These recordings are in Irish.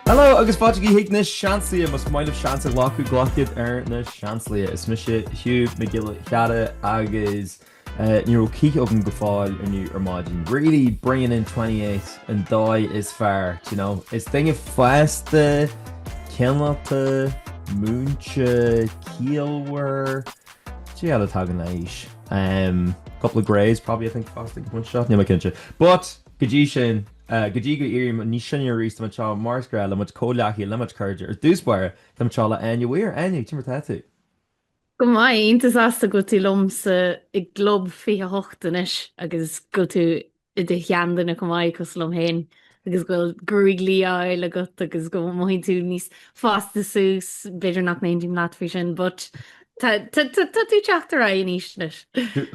Hello, agus fáteí hiic na seansaí mas maiileh seansa lácu ghlachiad ar na seanslaí. Is mi sé Hugh McGill cheada agus ní cíic an go fáil inniu ar maidin. Really bringing in 28 and dói is fair, you know. It's thing of festa, ceanlata, múnse, cialhar, Giada tagan leish. Couple of greys, probably I think fasting one shot. Nima kinche. But Gajishin, Gajiga Irim, Nishan Reese, the Macha, Mars Grell, the much Kolaki, Lemach Courager, or Dewsbury, the Machala, and you wear any Timber Tattoo. Go mai, intas asta go tú lomsa I glob fi a hochtanis agus go tú I de cheandan go mai cos lom hen agus go grigli ai le gut agus go mai tú nís fasta sús beidir nach naim lat fi sin, but tá tú teachtar a iníis.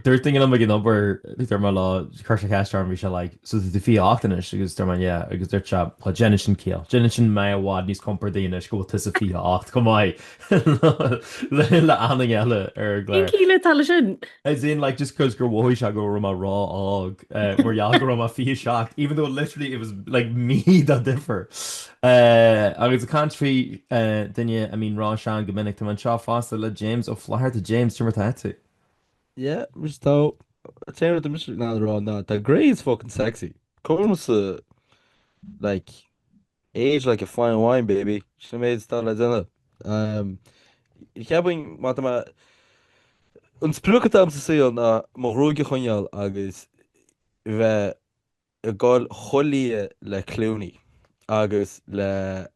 They're thinking I'm like a number, they're my law, Kersha Castar, and we shall like, so the fee octanish, because they're my, yeah, because they're chap, Genishin Kiel, Genishin Maya Wad, Nis Comperdinish, go to the fee oct, come on. La Anning Ella, or Glare. Kila talashin. As in, like, just because Gerwohi shall go around my raw og, where y'all go around my fee shocked, even though literally it was like me that differ. I was a country, then yeah, I mean, Ron Shan, Gominic, to Mancha, Foster, let James, or Flyer to James, Timber Tattoo. Yeah, which though, I tell you the mystery now they're on that. The grey is fucking sexy. Comes like age like a fine wine, baby. She made stuff like that. Ich habe ihn, warte mal, uns plukket am zu sehen, mo ruhige Chonjal, agus, we a gal cholie le Clooney, agus le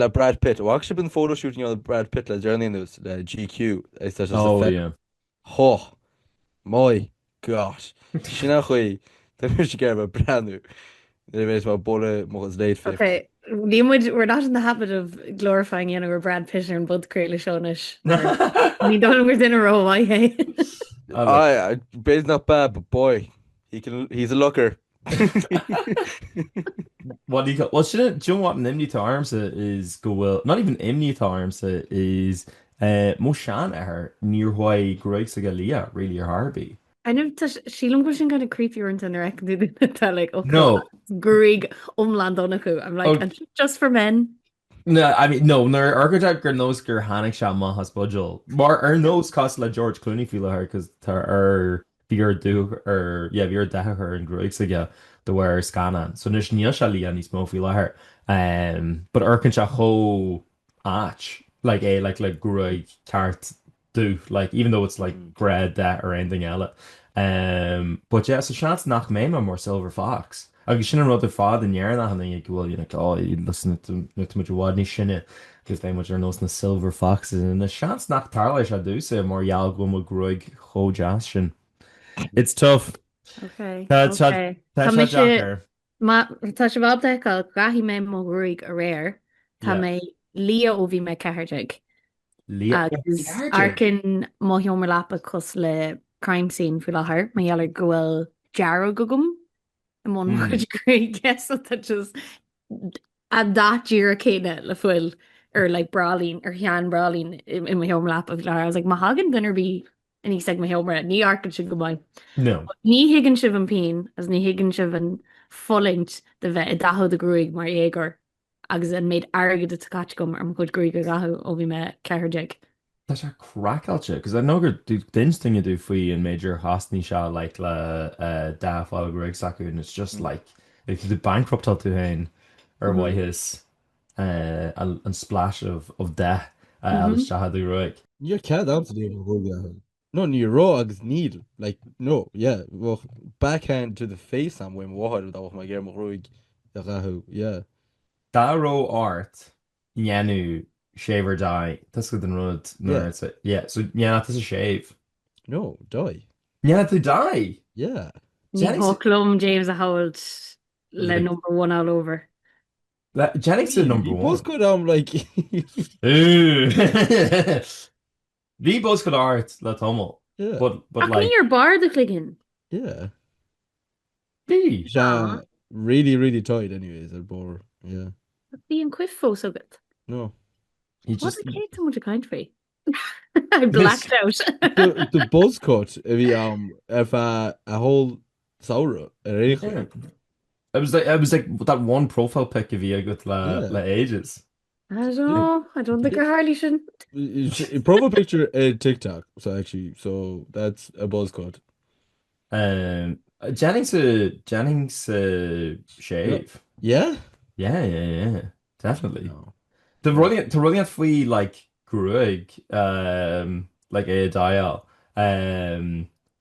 Brad Pitt. Well, actually been photo shooting on Brad Pitt le journey news le GQ. Is that just Oh, yeah. Oh, my gosh. Sinna chui, then we should get a brand new. Anyways, my bullet was late 50. Okay, we're not in the habit of glorifying or Brad Pitt and Bud Craig Shonish. We don't we're in a row, I hate. Braid's not bad, but boy, he's a looker. What do you call? Well, shouldn't do you know what an imni to arms is go well? Not even imni to arms is mo shan at her near why Greg's a Galia really your Harvey. I know Sheila was kind of creepy or into I can do that like okay, No. Greg umland onaku. I'm like and just for men. No, I mean no, architect knows gur Hanik Shama has budgel. Mar knows cost like George Clooney feel her because her beer do or yeah, beer da her and Greg's again. The wear scanner. So nish niashali and he's mofi her. But Urkin cha ho arch like a like Greg cart do like even though it's like bread that or anything else. But yeah, so chance nach mema more silver fox. I shouldn't wrote the father in year that and then you go, well, you know, oh, you listen to much wadney shinne because they much are knows the silver foxes and the chance nach tarlish I do say more yal go with Greg ho jashin. It's tough. Okay. Okay. Tá sé bhab de go gahi mé mo ruig a réir Tá mé lia ó bhí me ceirteag agus arcin má hiomar lapa cos le crime scene fi láthair má dheallar gohfuil dearú gogum I món chuid guess that just a dátíar a céine le fuil ar like bralín ar chean bralín in my hiomar lapa I was like má hagan gunnar bí and he said my helmet ní arcan sin go mai. No. Ní higann sibh an pein as ní higann sibh an follint de bheith I dathó de grúig mar éagar agus an méid agad a cat gom ar chud grúig a gathú ó bhí me ceirdeag. That's a craiceáilte because I know gur dins thing you do faoi in major hosní se like le daáil Greg sacu and it's just like if you do bankrupt tú hain or why his an splash of death se hadú roiig. You're cat out to the no, you're raw agus need like no, yeah. Well, backhand to the face and when water that my game roig yeah. Daro art Yanu shaver die. That's good than road. No, yeah. So yeah, that's a shave. No, die. Yeah, to die. Yeah. Clum James a hold le number one all over. Jennings is number one. Both good like The both good art le tomo. Yeah. But like your bar the clicking. Yeah. Be really tight anyways at bore. Yeah. Being quiff fo so good. No. He just just what a kid so much a country. I blacked out. the buzz cut if a whole saura it was like that one profile pic of you got Yeah. la ages. I don't know. I don't think I hardly should. Profile picture TikTok. So that's a buzz cut. Jennings No. shave. Yeah? Yeah, definitely. No. To running at faoi like gruig like é dial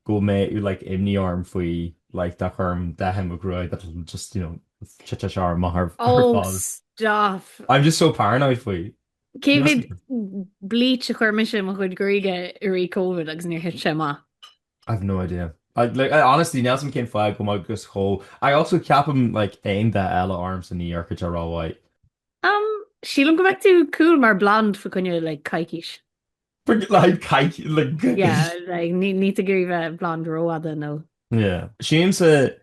go mé ú like imní arm faoi like da chum da him a gruig that'll just ch mar her Oh, father. stop. I'm just so paranoid faoi. You must Cévid bleach a chuirmise mo chud gríige rí COVID agus níor hit sé má. I have no idea. I honestly Nelson came flag go out just whole. I also cap him like aim that Ella arms in New York which are all white. Sílam go bheith tú cool mar bland fa chunne le caiiciis. Like kike like Yeah, ní a gurí bheith bland roiada nó. Yeah. Seamsa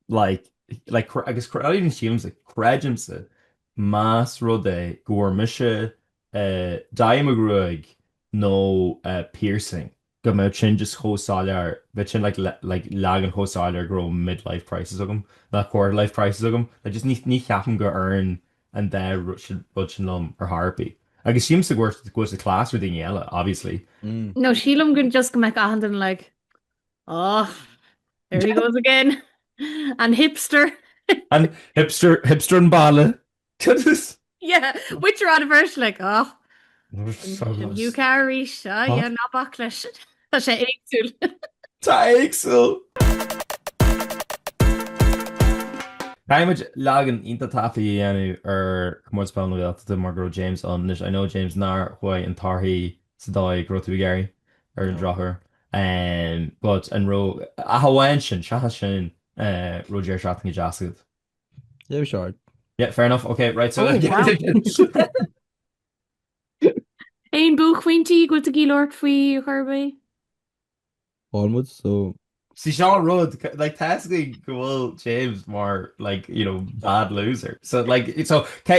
like agus even Seamsa crejimsa mas rodé goor mise daimagruig no piercing go me sin just hosáir bit sin like lagan hosáir grow midlife prices of them that quarter life prices of them I just ní ceapan go earn and there rud lum or harpy agus Seamsa goes to class with Daniela obviously. No, sílam gon just go meach ahandan like, oh, there he goes again. And hipster. And hipster and bala. Yeah, which are on a version like, oh, So you carry yeah, not backlash. Tá sé éagsúil. Tá éagsúil. Táimid legan ionta tafaí dhéanú ar Comórtas Peile Gaeltachta mar gro James an I know James nar chuai an tarthaí sa dá grotú gary ar an drochar but an ro a hahain sin seachas sin Roger seachtaine deascad. Yeah, sure. Yeah, fair enough. Okay, right. So Oh, wow. Ein buchhaintí go a gílort faoi chuirba. Onwards, so see Sean Rudd like technically go James more like bad loser. So like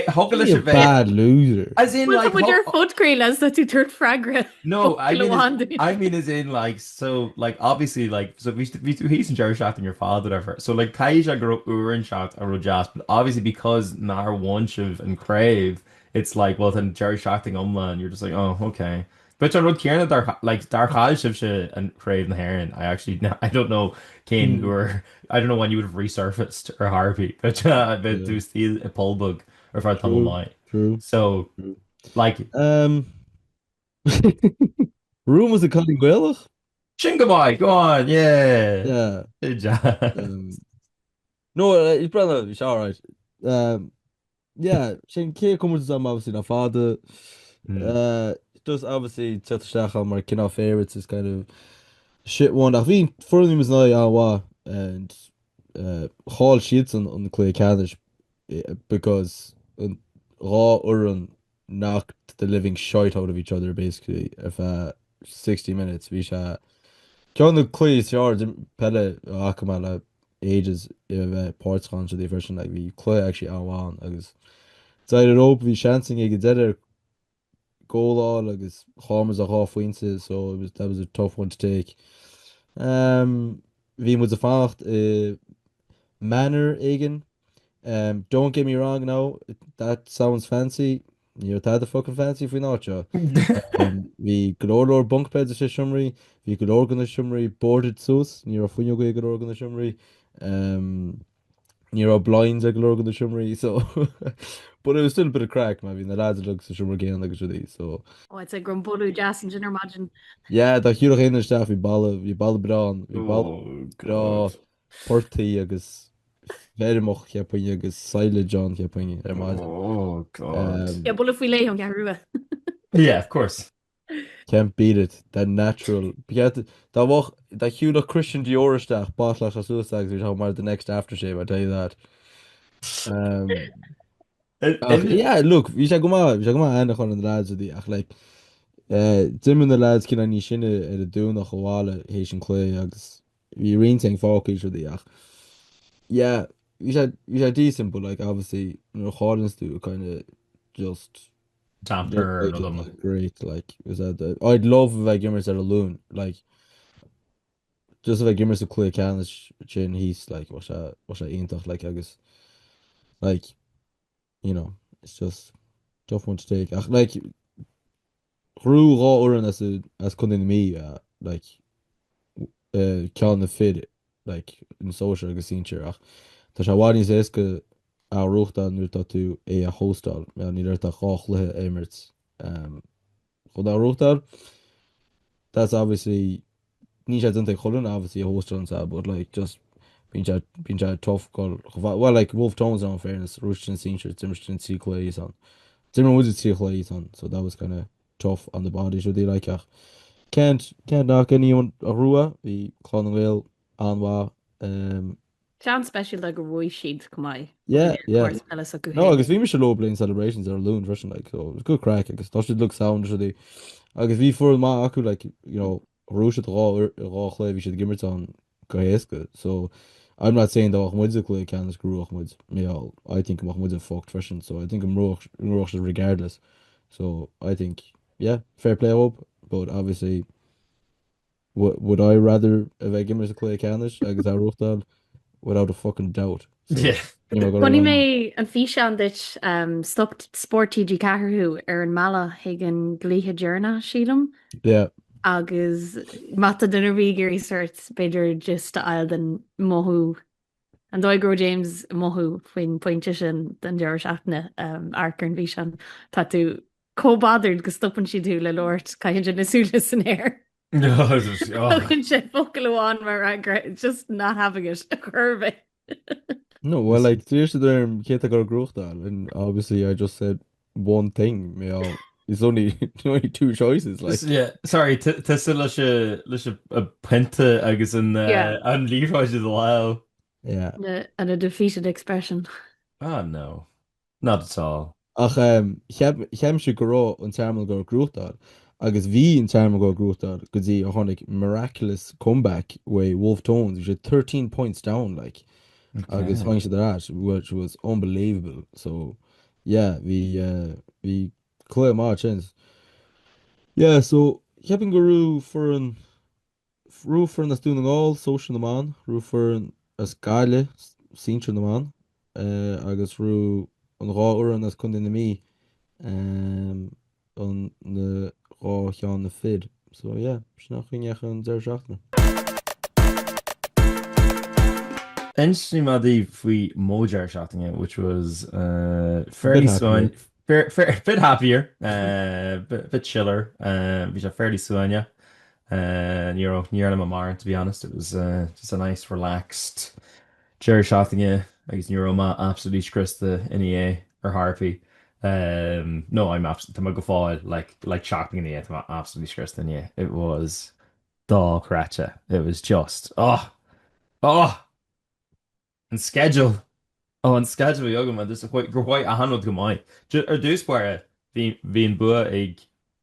hopefully a bad loser. as in like with your foot cream as that you turn fragra. No, I mean as in like so like obviously like so we he's in Jerry Shaft and your father whatever. So like Kaija grew up Urin Shaft and Rojas, but obviously because Nar Wanshiv and Crave, it's like well then Jerry Shafting Umla and you're just like oh okay. But I wrote Kieran like Dark Shivsha and Crave and Heron. I don't know Kane or I don't know when you would have resurfaced or Harvey, but do steal a pull bug or if I tell my True. So like Room was a cutting well. Shingabai, go on, yeah. Good job. No, it's brother, it's all right. Yeah, Shin K comes to obviously na father. Just obviously Chetachal mar kinna favorites is kind of shit one. I think for him is now wa and Hall sheets on the clay Canish because raw Uran knocked the living shite out of each other basically if 60 minutes we shall John the clay yards Pele Akamala ages parts to the version like we clay actually on agus decided up we chancing dead goal all agus Harmers a half wins so that was a tough one to take. Vi was a facht manner again. Don't get me wrong now, that sounds fancy. You're the fucking fancy if we not you. We could order bunk beds a shumry, we could organize shumry boarded sus, you're a funny go good organize shumry. You're a blinds a glorg the shumry, so but it was still a bit of crack, maybe the lads looks the shummer again like so. Oh, it's a grumpolu jazz and imagine. Yeah, the Hugh in staff we ball bra we ball porty agus very much chiaapin agus Silent John chiaapin Oh god. Yeah, but if we lay on Garua. Yeah, of course. Can't beat it. That natural. That Hugh Christian Dior staff Botlach as suicides we talking about the next aftershave, I tell you that. Yeah, look, we shall go and on the lads of the like Tim and the lads can any shin at a doing the Hawala Haitian clay agus we renting folk each of the yeah, we had decent but like obviously Hardens do kind of just damper great like was that I'd love if I give myself a loon like just bheith gimmers a clé cean sin híos like was iontach like agus like it's just tough one to take ach like chrú rá oran as chun in mí like cean na fid like in social agus síir ach tá se bhhaní éca á ruachta nuair tá tú é a hóstal me ní a chách lethe émirt chud á ruachtar that's obviously ní sé dinte cholann obviously a hóstal sa but like just bín se tough go well like Wolf Tones on fairness Russian senior Timmerton C clays on Timmer was C clays on so that was kind of tough on the body should they like can't knock anyone a rua the clan whale anwa Sean special like a Roy sheet come I yeah no agus we vi low playing celebrations are loon Russian like so it was good crack agus that should look sound should they agus vi for ma aku like Ru rá vi should gimmer on gohéske so I'm not saying that Mahmoud can screw Mahmoud. I think Mahmoud's a fucked fashion, so I think I'm Roch regardless. So I think, yeah, fair play up. But obviously, would I rather if I give me a clay canish, I guess I wrote that without a fucking doubt. So, Yeah. Bunny me an fi an dit stopped sport TG Caharhu an mala higan glíthe journa sílam. Yeah. Agus mata dunner vigéirí suirt beidir just ail den mothú an dóigro James mothú faoin pointe sin den deir seachtaine arcar an bhí an tá tú cóbádard go stoppan si tú le Lord caihann sin nasúla san air. Fucking sé focail amháin mar just not having it a curve. No, well, like there's there Kate got growthdal, and obviously I just said one thing. It's only two choices. Like yeah, sorry, leis a pinte agus an líráid is wow. Yeah. And a defeated expression. Oh no, not at all. Ach cheim si gorá an termal go grúchtad agus bhí an termal go grúchtad go dtí a tháinig miraculous comeback way Wolf Tones which had 13 points down like agus tháinig si that which was unbelievable so yeah we clear má chance yeah so cheapin go rú for an as dúna gáil social na man rú for an as gaile síre na man agus rú an rá an as chun na mí an na rá cheán na fid so yeah snach chuineach an deir seachna Einstí madí faoi módear seachtaine which was fairly soin bit happier bit chiller bhí sé fairly suaine ní am mar to be honest it was just a nice relaxed deir seachtaine agus ní má absolútely scrista iné ar Harpy no I'm absolutely go fáil like shopping in the I'm absolutely scrista iné it was dá cracha it was just an schedule joga man dus gur bhaid a hanod go maiid ar dúspáire bhíon bua ag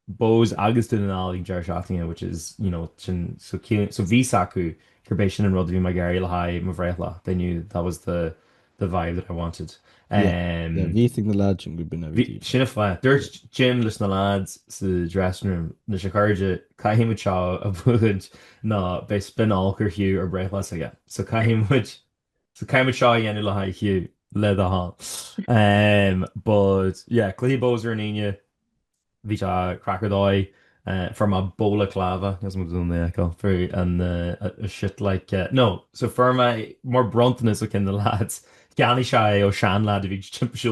bós agus duna nálaigh deir seachtaine which is sin so bhí acu gurbééis sin an rud bhí me gaiir le haid mo bhreithlá they knew that was the vibe that I wanted bhí na lad sin go bin sinna fá dúirt Jim leis na lads sa dressing room na se chuide caiimiid seo a bhuaid ná bei spinálgur Hugh ar bhreithlá aige so caiimiid seo dhéanú le haid Hugh le a há but yeah clí bós ar aine bhí se crackardáid for my bola clava as much on there for and a shit like no so for my more brontoness like in the lads Gani shy o Shan lad if you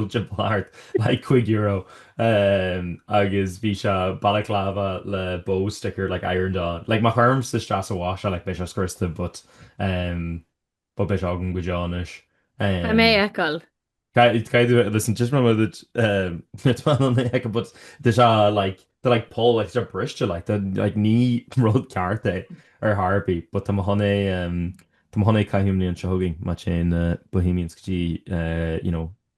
jump hard like quick euro agus visha balaclava le bow sticker like ironed on like my arms the strass a wash like bisha skrista but bisha ogun gujanish I may ekal listen just remember that but there's like they're like Paul like they're Bristol like they're like knee road carte or Harpy but tam honey caihimni an shogging much in Bohemians kji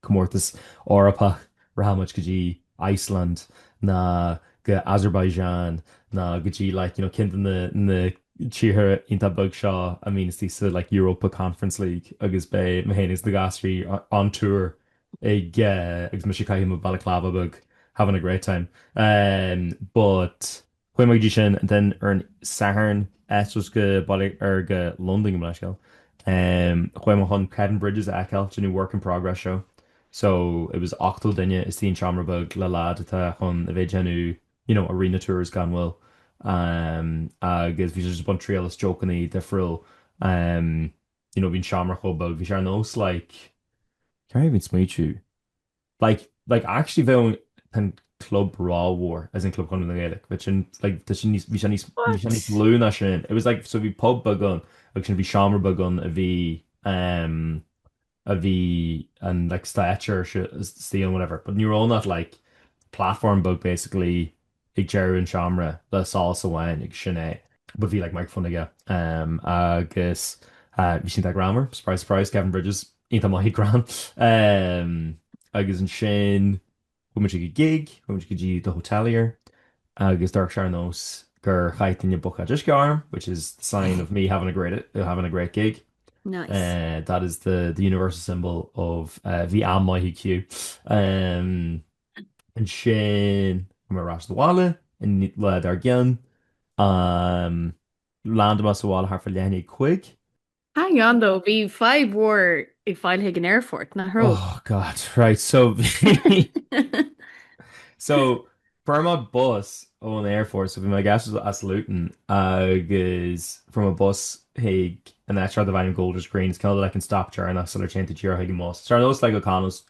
Comórtas Orapa Rahamach kji Iceland na go Azerbaijan na gji like kind in the Cheer inta bug shaw I mean it's these like Europa Conference League agus bei mahénis the Gastri on tour ag Michigan balaclava bug having a great time but when we sin and then earn Saharn was go London go leiscail. Chuim chun Kevin Bridges aceil the new work in progress show. So it was ochtal dunne is tíon seamarbug le lad atá chun a bheith genú, arena tours gan bhfuil. Agus bhí just bun trial is jokenaí de frill. Bhín seamar chobug, bhí sé nós can't even smuitiú. Like actually bheith an club Raw War as in club chun na Gaelic, which in like bhí sé níos What? lú na sin. It was like so bhí pub bagun agus sin bhí seamar bagun a bhí and like stature steel whatever. But you're all not like platform bug basically ag Jerry and Shamra le salsa wine ag sinné. But bhí like microphone aige. Agus bhí sin grammar, surprise surprise Kevin Bridges ínta maithí gran. Agus an sin chuimiid go gig, chuimiid go dtí do hotelier, agus dark sear nós gur chaiteine bucha just garm, which is the sign of me having a great gig. Nice. That is the universal symbol of bhí am maithí Q. And sin mar ras doháile in le ar gceann. Land mas bháil thar for leanaí chuig. Hang on though, bhí 5 war I fáil an airfort na hro. Oh God, right. So so from a bus on the Air Force, so my gas was as Luton, from a bus hey and that's the Vine Golders Green. It's kind of like in stop during a sort of change to your Higgin Moss. So those like O'Connell's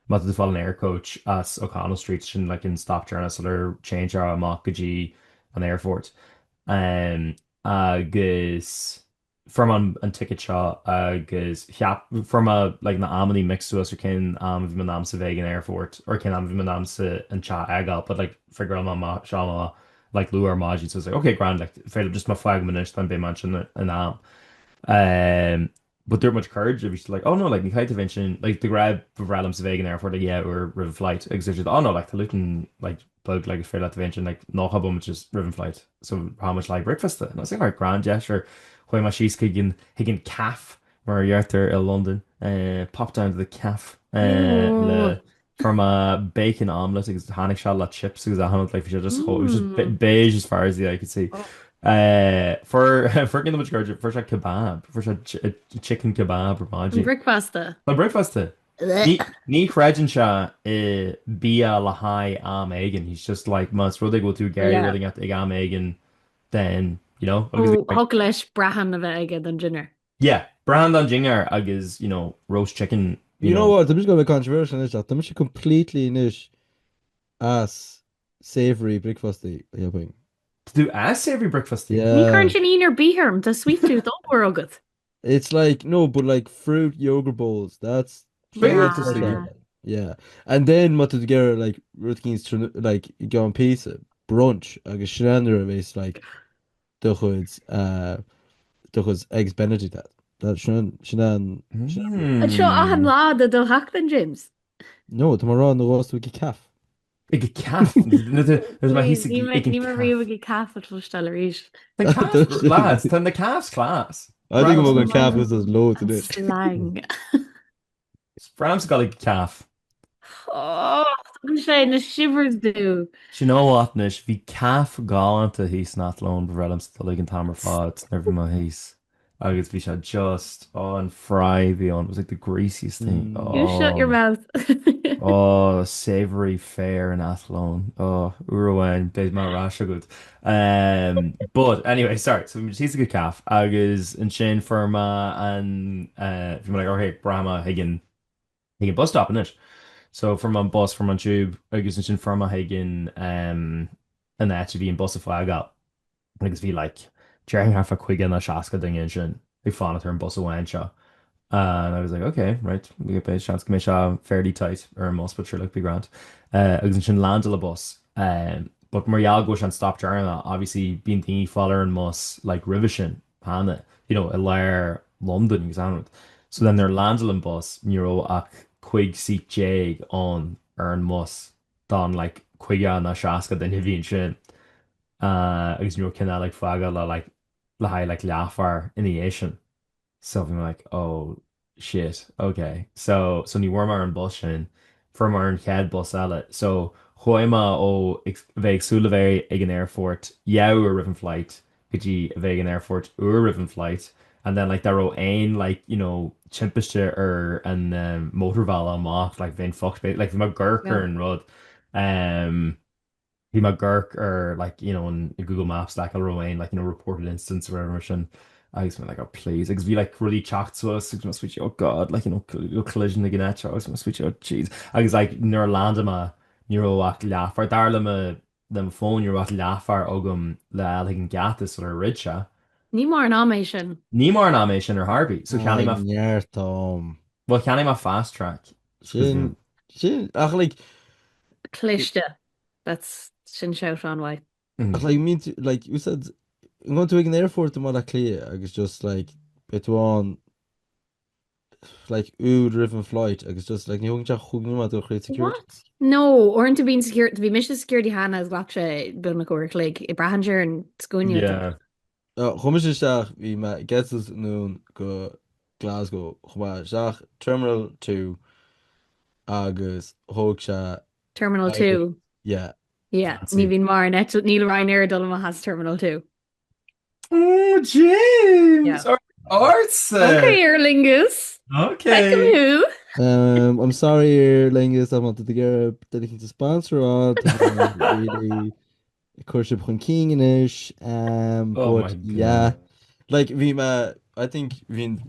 must have fallen air coach as O'Connell Street and like in stop during a sort of change our Makaji an airport. Agus from an ticket shop agus from a like na amity mix to us or can vi man am sa vegan airport or can am vi man am sa an chat agal but like figure out my shama like luar maji so it's like okay grand like fair just my flag manish then be mentioned an but they're much courage if you're like oh no like you kind of mention like the grab for Rallum sa vegan airport like yeah or river flight exigent oh no like the looking like bug like a fair that mention like no hub much is river flight so how much like breakfast and I was like all right grand gesture chuoi mar síos higgin calf mar dheartar i London pop down to the calf Oh. le from a bacon omelette agus hánig se le chips agus a hanad like it was just beige as far as the eye could see Oh. for gin much gorgeous for a kebab for a chicken kebab or maji Brickfasta. le breakfast ní chreidin se bí le haid am aigen he's just like mas rud go tú Gary Yeah. running at ag am aigen then Thug leis brahan a bheith aige don dinner. yeah, brand on Jinger agus, roast chicken. You know what? I'm just going to be controversial in this. I'm just completely niche as savory breakfasty. Yeah, boing. To do as savory breakfast. Ní Yeah. chuann sin íonar bíharm de sweet tooth óhar agad. It's like, no, but like fruit yogurt bowls. That's Yeah. Yeah. And then what together like routines like go on pizza, brunch, agus shenandoah is like duchud eggs Benedict that shenan Seo ahan lá a do haachtain James. no tomorrow on the roast with calf. Ag a calf. There's my he's Ní mar riomh go cafa tlústal éis. The calf's class. Then the calf's class. I think I'm going calf is as low to this. Slang. Bram's got a calf. Oh, sé na shivers dú. Do you know what, Nish? Bhí calf gáanta hís nach lón bhrelam sa ligan tamar fád nervh má hís. Agus bhí se just an fry bhí on. It was like the greasiest thing. You shut your mouth. Oh, savory fare in Athlone. Oh, Uruguayan, bit more rash good. But anyway, sorry. So she's a good calf. Agus and Shane Firma and if you're like, okay, Brahma, Higgin bus stop in it. So from on bus from on tube, agus and Shane Firma Higgin and actually in bus a flag up. Agus bhí like Jerry half a quick in a shaska thing in Shane. They found her in bus away and shot. And I was like, okay, right, we get a chance to make sure fairly tight or most, but sure, like big grand. Agus sin land le bus. But Marial goes and stop jarna, obviously being thingy follower and must like revision, Hannah, a lair London exam. So then they're landing bus, Neuro ac quig seat jag on earn mus don like quiga na shaska then heavy and shin. Agus kinda like faga like high like laugher in the Asian. So I'm like, oh shit, okay. So ní bhfuair mar an bus sin for mar an chead bus eile. So chuimma ó bheith agsúla bhéir ag an airport, jou a river flight, gotí a bheith an airfort ribbon flight and then like there ro ein like chimpiste an motorval amach like vein fox like my gurker and rud um he my gurk like in Google Maps like a roain like reported instance or whatever sin I was like oh please like be like really chat to us must switch oh god like collision again at Charles must switch oh jeez I was like near land ma neuro laugh darla them phone you're what laugher ogum la like gatas or richa Ní mar an améis sin. ní mar an améis sin ar Harvey so can ma near Tom well can ma fast track sin ach like Cliste. That's sin shout on why. like mean like you said I'm going to an airport to clear agus just like it on like driven flight agus just like you security no orint to be secure to be mission security Hannah is gach bu na go like I brahanger and scoine yeah chuisteach bhí me getas nún go Glasgow chuma seach Terminal 2 agus thóg se Terminal 2 yeah ní bhín mar net níl Ryanair dul has Terminal 2 oh James arts okay Aer Lingus okay I'm sorry Aer Lingus I wanted to get anything to sponsor on really Cuship chun cíis but yeah like bhí me I think bhín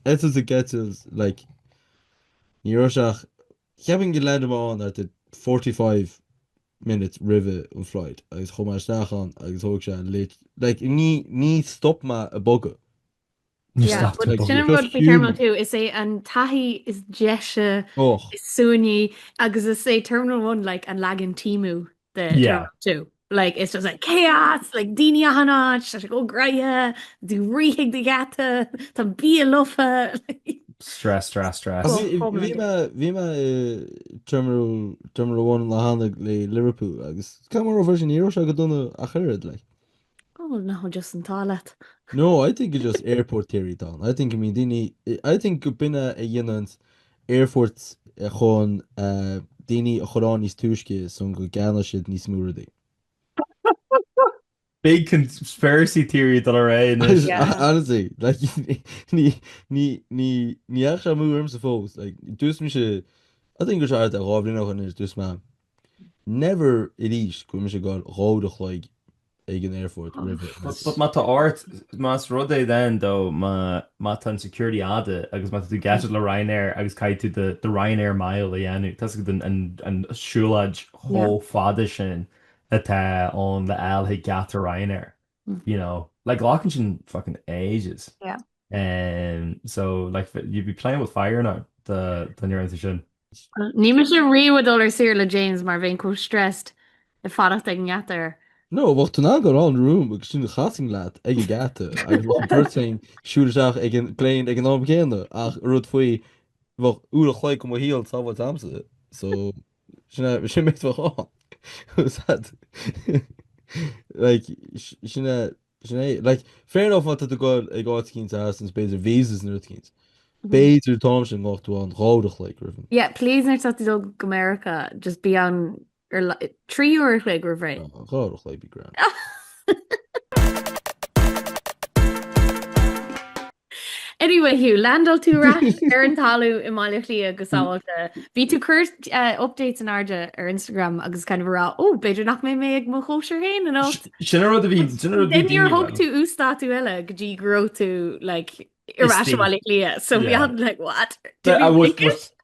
it is a get is like níorseach ceapan go lead amán at the 45 minutes rive an flight agus chomáisteachán agus thóg se late like ní stop ma a boga Terminal 2 is é an tahi is jeise is súni agus is é Terminal 1 like an lagin timu the Terminal 2 like it's just like chaos like Dini hanach go graia do rihig de gata tá bí lofa stress bhí me Terminal 1 le hána le Liverpool agus camera version hero se go donna a chuid like oh no just an toilet no I think it's just airport theory down I think I mean Dini I think go binne a dhéanant airport chun Dini a chorán níos túisce son go gana siad níos múradí big conspiracy theory that are honestly like ní ach se múm sa fós like dus mi se I think go se a ráblin nach an is dus ma never it is go mi se gáil ráidech like ag an airport but má tá art más rudé then though má tan security ada agus má tú gadget le Ryanair agus cai tú the Ryanair mile a dhéanú tas an siúlaid hó fada sin atá on the alhe gata Ryanair like locking sin fucking ages so like you'd be playing with fire now the near sin ní me se riwadul sir le James mar bhéin có stressed I fadacht ag ngatar no wacht tú ná go an room agus sin chasing laat ag gata person siúteach ag an léin ag an ágénne ach rud faoi bh úla chléid go híal tá amsa so sin mit á that like like fair enough what to go I got keen to ask and space visas and routines Beidir Thompson got to on ráidech like Griffin yeah please next to go America just be on or 3 or like Griffin ráidech like be grand Anyway, Hugh, landal tú ra ar an talú I maiile lí agus sáilta. Bhí tú chuir updates an airde ar Instagram agus kind of rá beidir nach mé ag mo chóir héin an sin rud a bhí then you're hope tú ústá tú eile go dtí grow tú like irrationally lia so we had like what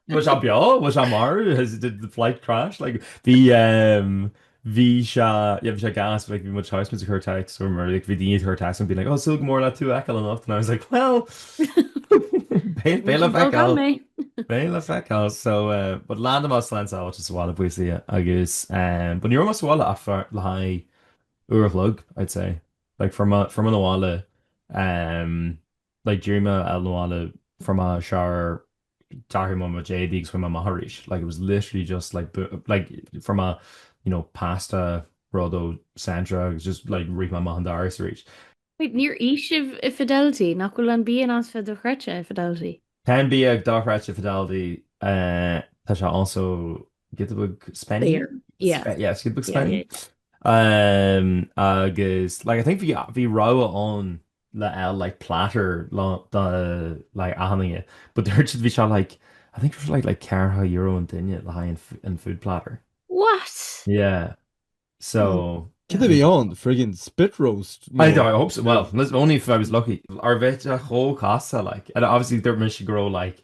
was a beá was a mar did the flight crash like the Bhí se gas like bhí much house music her text or mar like bhí díad her text and be like so mór le tú eil enough and I was like well béle feáil so but land más Seansálaithe which is bhála buí agus but níor mas bhála afar le haid uairlug I'd say like from an bhála like Dreama el bhála from a shower Tahir Mama JD from a Maharish like it was literally just like from a pasta rodo Sandra was just like read my Mahandaris reach. Wait, near Ishiv Fidelity, not will be an as for the Crecha Fidelity. Can be a dark Fidelity. Tasha also get the book Spenny. Yeah, it's good book Spenny. Agus like I think bhí rá an le like platter the like ahanana, but there should be shot like I think it was like €40 an duine le ha in food platter. What? Yeah. So Could they be on the friggin' spit roast? I hope so. Well, only if I was lucky. Our vet a whole casa like, and obviously they're mission grow like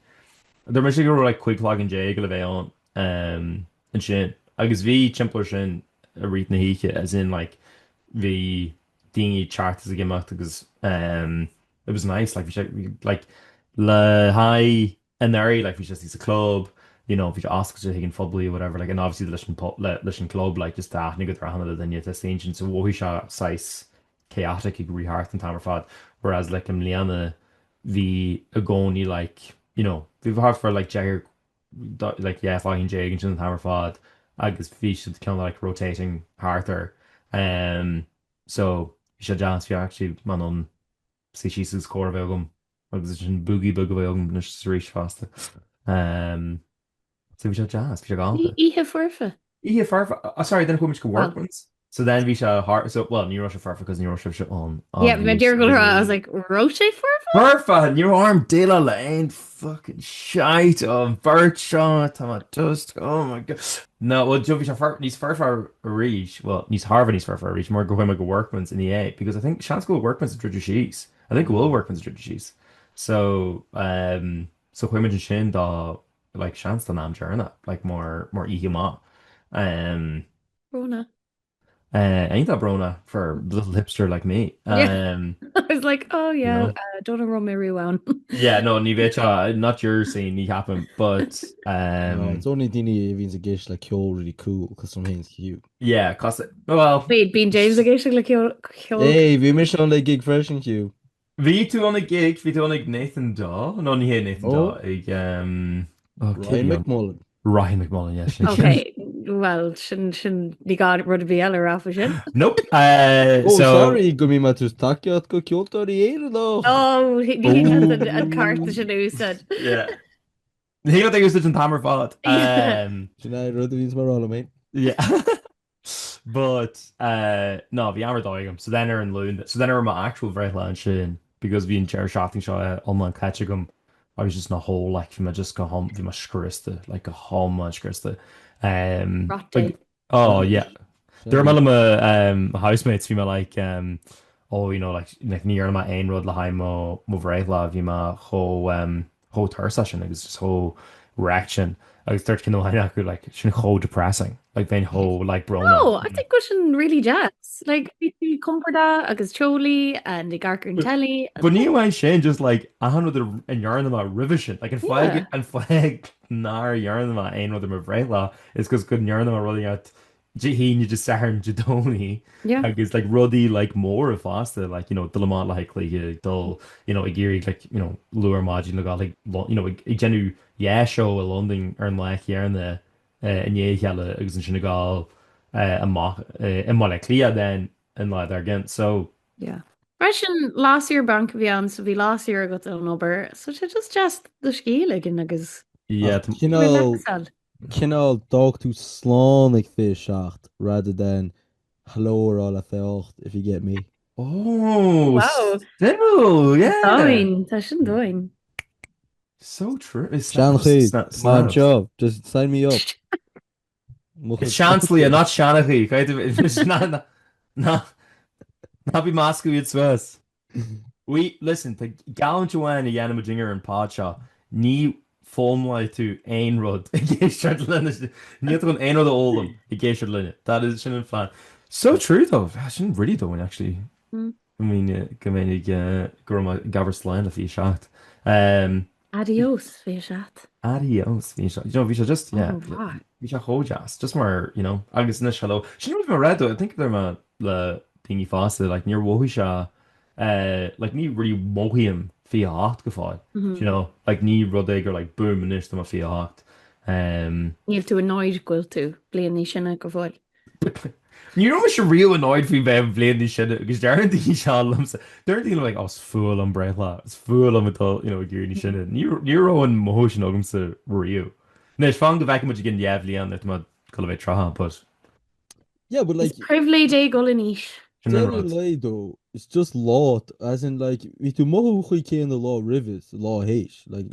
they're mission grow like quick plug and jay go on and sin agus bhí timpplair sin a rit na hiiche as in like the dingy chart as a gimach agus it was nice like like le high and there like we just it's a club if you ask to taking fubly or whatever like and obviously the listen club like just that nigga thra then you test ancient so what he shot size chaotic you rehart and tamar fad whereas like Liana the agoni like we've hard for like Jagger like yeah fucking Jag and tamar fad agus fish kind of like rotating harder so you should just fi actually man on si she's score vegum agus sin boogie bug vegum na rééis faste so we should jazz we should Ihe furfa. Ihe farfa sorry then which go work ones so then we shall hard so well new Russia farfa because new Russia shit on Yeah, my dear girl, I was like, Roche furfa? Farfa new arm Dela Lane fucking shite of bird shot I'm dust oh my god no well Joe needs farfa reach well needs Harvard needs farfa reach more go him go workmans in the A because I think chance go workmans at Dridger Shees I think will workmans at Dridger Shees so so women shin da like chance the nam journal like more ihima Rona. ain't that Brona for little hipster like me I was like, oh yeah, don't run me rewound. yeah no ní bheith not your scene ní happen but No, it's only Dini Evans a gish like Kyo really cool because some hands cute. yeah cos well Wait, Bean James a geisio like Hey, we mission on the gig fresh and Hugh. bhí tú an gig bhí tú an Nathan Daw no ní hé Nathan Daw ag Ryan McMullen. Ryan McMullen yes Okay, well, sin ní gá rud a bhí eile rafa sin. nope Oh, so sorry, go me matus takiat go Kyoto the air though. Oh, ní an carta sin úsad. yeah hí ag ús an tamar fád Sinai Rudvins Marala, mate. yeah but no bhí amar dáigem so then an lún so then my actual bhreithlá sin because bhí an chair shafting seo online catchigum I was just in a hole like fi just go home fi my scrista like a home my scrista Rotte. oh yeah there are my housemates fi like oh like near my ain rod le haim mo bhreithlá fi ma ho thir session it was just whole reaction agus third can acu like sin ho depressing like ben ho like brona No, I think was sin really jazz. Like comforta agus choli and the garker and telly. but ní bhain sin just like a han an yarn about revision like an flag nar yarn about ein with them bhreithlá is because good yarn them rolling out hí just saharn jadoni Yeah. agus like ruddy like more of faster like dulamá like dul I géirí like luar mágin le like I genu show a London ar an like yarn the inné heile agus an sinna gáil má le clia den in le again so Yeah. Russian last year bank bhían so bhí last year got an ober so just the scéile gin agus yeah Kinál dog to Slán like fish shacht rather than hello or all a fecht if you get me. oh Wow. still yeah Doin, tá sin doin. so true it's Sean my job, just sign me up. it's Seansálaithe not Seansálaithe not be Moscow it's us we listen to gallant Joanne a Yanama Jinger and Podshaw ní fómlaid tú ein rud I géisiart linne ní an ein rud ólam I géisiart linne that is sin an fan so true though sin really though actually I mean goménig go gabar Slán a fi secht Adios, fé seat. adios vi se just vi se hojas just mar agus na hello sin mar red I think they're ma le thingy fast like near wohi se like ní really mohiam fi hacht gefa like ní ruddig or like boom and is ma fi hacht Níl tú annoyed gwil tú blian ní sinna go bhfuil. Ní se real annoyed fi bheith bléan ní sinne agus dearn í selamsa deirtí like os fuil an breitlá is fuil am atá ggéir ní sinne ní an motion agam sa riú. Nes fan go bheith mu gin jehlíí an má go bheith traha but Yeah, but like privilege é go níis. lei though, it's just law, as in like we do mohu chui cé the law rivers, law heish. Like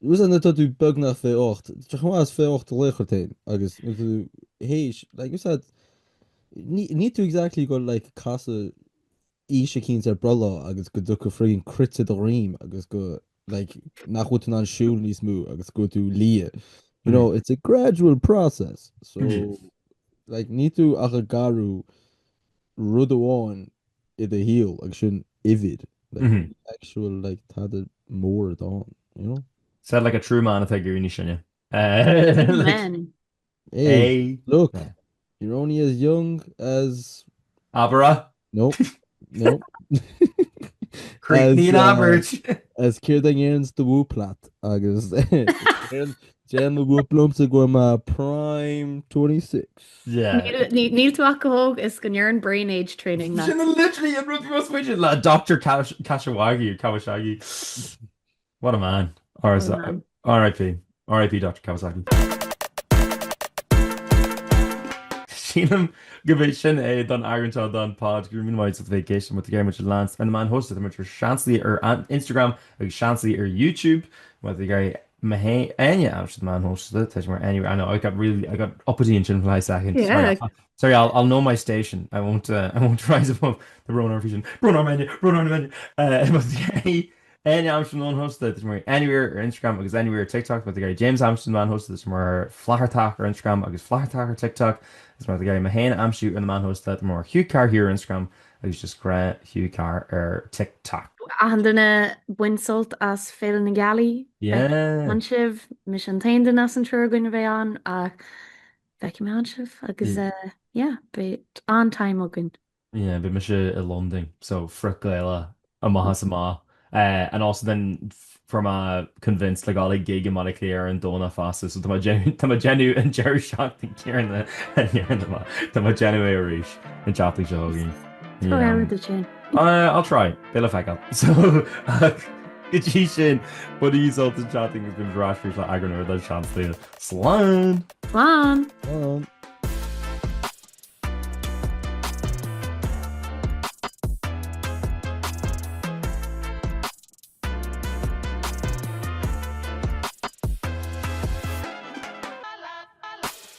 was an tú bug nach fé 8. Tchas fé 8 lechertein agus tú heish like was that need to exactly go like casa Isha Keen's brother agus go do friggin crit the ream agus go like nach goed an shoe ní smooth agus go to Leah. You know, it's a gradual process. So like need to a garu rudderháin I the heel agus sin ivid like actual like had it more on, you know. Said like a true man I gur sin. Man. Hey, look, you're only as young as Abra. Nope. Nope. Creepy average. As Kirding Aaron's the woo plat agus Jen the woo plumps go my prime 26. Yeah. Níl tú acha is go near brain age training na. Literally Dr. Kawasaki. What a man. R.I.P. R.I.P. Dr. Kawasaki. Sínam go bhéh sin é don airantá don pod gur míid sa vacation with the game which Lance and the man hosted them which are Seansálaithe ar Instagram agus Seansálaithe ar YouTube with the guy Mahé Anya I'm just the man hosted it mar anyway I know I got uppity in chin for a second. Yeah. Sorry, I'll know my station. I won't rise above the Ronar vision. Ronar menu. But the Anya Amsterdam man hosted this mar anywhere or Instagram agus anywhere TikTok with the guy James Amsterdam man hosted this mar Flahertach or Instagram agus Flahertach or TikTok. Is mar the guy Mahé Amsterdam and the man hosted more Hugh Carr here on Instagram. agus just gra Hugh Carr ar TikTok. And duna buinsult as féile na galí. Yeah. Man sibh mis an tain den as an trúr gine bheith an a bheici me an sibh agus be an time ogun. Yeah, but me se I London, so fricléile a maha sa ma. And also then from a convinced like all gig in Monica clear and Donna fast so my genu and Jerry shocked and Kieran the my genu Irish and Chaplin jogging. I'll try. Bill if I got so it's sin but he's also chatting has been rash for agron or that chance there. Slán.